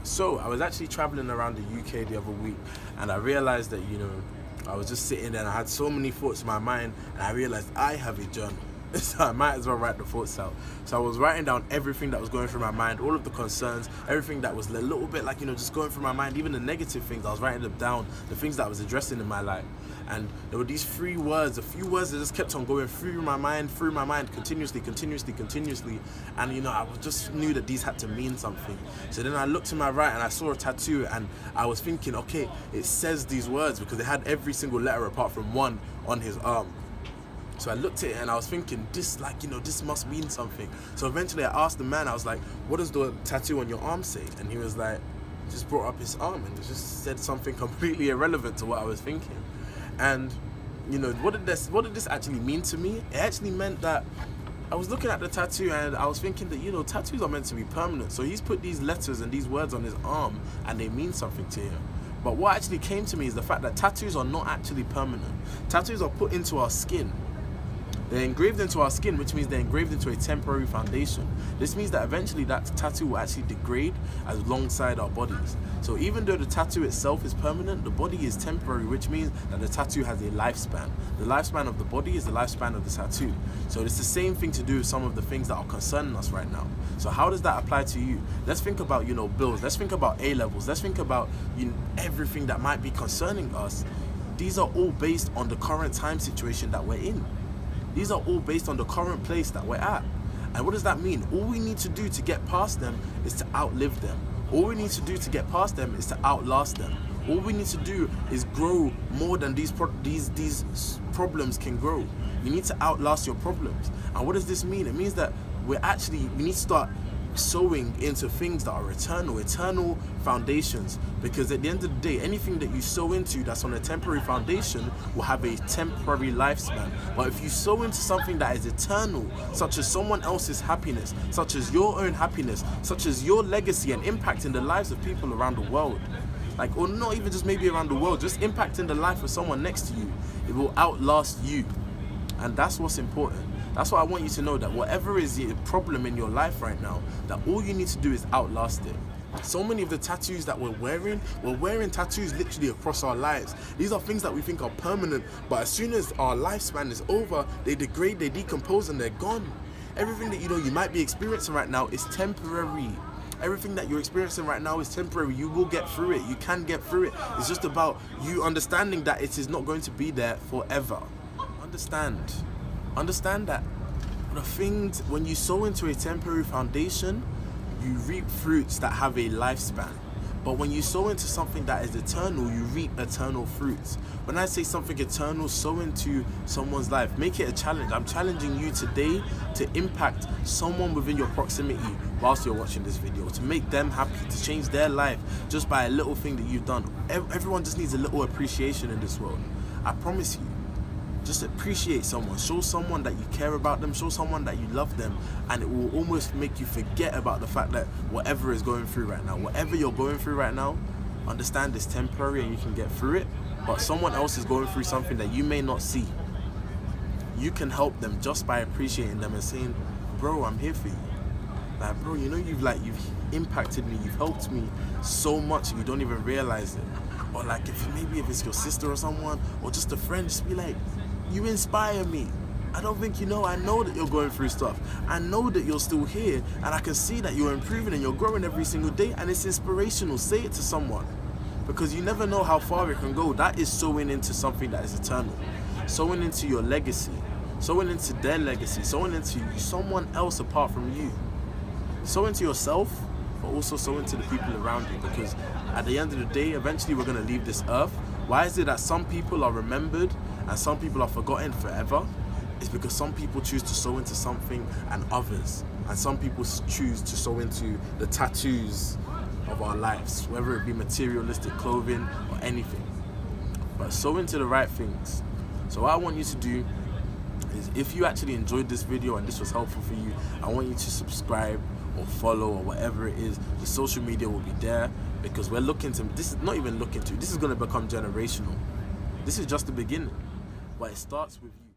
So I was actually traveling around the UK the other week, and I realized that, I was just sitting there and I had so many thoughts in my mind, and I realized I have a journal. So I might as well write the thoughts out. So I was writing down everything that was going through my mind, all of the concerns, everything that was a little bit like, just going through my mind, even the negative things. I was writing them down, the things that I was addressing in my life. And there were these a few words that just kept on going through my mind, continuously. And, I just knew that these had to mean something. So then I looked to my right and I saw a tattoo, and I was thinking, okay, it says these words because it had every single letter apart from one on his arm. So I looked at it and I was thinking, this must mean something. So eventually I asked the man, I was like, what does the tattoo on your arm say? And he was like, just brought up his arm and it just said something completely irrelevant to what I was thinking. And, what did this actually mean to me? It actually meant that I was looking at the tattoo and I was thinking that, tattoos are meant to be permanent. So he's put these letters and these words on his arm and they mean something to him. But what actually came to me is the fact that tattoos are not actually permanent. Tattoos are put into our skin. They're engraved into our skin, which means they're engraved into a temporary foundation. This means that eventually that tattoo will actually degrade alongside our bodies. So even though the tattoo itself is permanent, the body is temporary, which means that the tattoo has a lifespan. The lifespan of the body is the lifespan of the tattoo. So it's the same thing to do with some of the things that are concerning us right now. So how does that apply to you? Let's think about, bills. Let's think about A-levels. Let's think about everything that might be concerning us. These are all based on the current time situation that we're in. These are all based on the current place that we're at. And what does that mean? All we need to do to get past them is to outlive them. All we need to do to get past them is to outlast them. All we need to do is grow more than these problems can grow. You need to outlast your problems. And what does this mean? It means that we need to start sowing into things that are eternal foundations, because at the end of the day, anything that you sow into that's on a temporary foundation will have a temporary lifespan. But if you sow into something that is eternal, such as someone else's happiness, such as your own happiness, such as your legacy and impact in the lives of people around the world, or not even just maybe around the world, just impacting the life of someone next to you, it will outlast you. And that's what's important. That's why I want you to know that whatever is the problem in your life right now, that all you need to do is outlast it. So many of the tattoos that we're wearing tattoos literally across our lives. These are things that we think are permanent, but as soon as our lifespan is over, they degrade, they decompose, and they're gone. Everything that you might be experiencing right now is temporary. Everything that you're experiencing right now is temporary. You will get through it. You can get through it. It's just about you understanding that it is not going to be there forever. Understand that the things, when you sow into a temporary foundation, you reap fruits that have a lifespan. But when you sow into something that is eternal, you reap eternal fruits. When I say something eternal, sow into someone's life. Make it a challenge. I'm challenging you today to impact someone within your proximity whilst you're watching this video, to make them happy, to change their life just by a little thing that you've done. Everyone just needs a little appreciation in this world. I promise you. Just appreciate someone, show someone that you care about them, show someone that you love them, and it will almost make you forget about the fact that whatever is going through right now, whatever you're going through right now, understand it's temporary and you can get through it, but someone else is going through something that you may not see. You can help them just by appreciating them and saying, bro, I'm here for you. Like, bro, you've impacted me, you've helped me so much and you don't even realize it. Or if it's your sister or someone, or just a friend, just be like, you inspire me. I don't think I know that you're going through stuff. I know that you're still here, and I can see that you're improving and you're growing every single day, and it's inspirational. Say it to someone, because you never know how far it can go. That is sowing into something that is eternal. Sowing into your legacy, sowing into their legacy, sowing into someone else apart from you. Sow into yourself, but also sow into the people around you, because at the end of the day, eventually we're going to leave this earth. Why is it that some people are remembered and some people are forgotten forever? It's because some people choose to sow into something and others, and some people choose to sow into the tattoos of our lives, whether it be materialistic clothing or anything. But sow into the right things. So what I want you to do is, if you actually enjoyed this video and this was helpful for you, I want you to subscribe or follow or whatever it is. The social media will be there, because we're looking to, this is not even looking to, this is going to become generational. This is just the beginning, but it starts with you.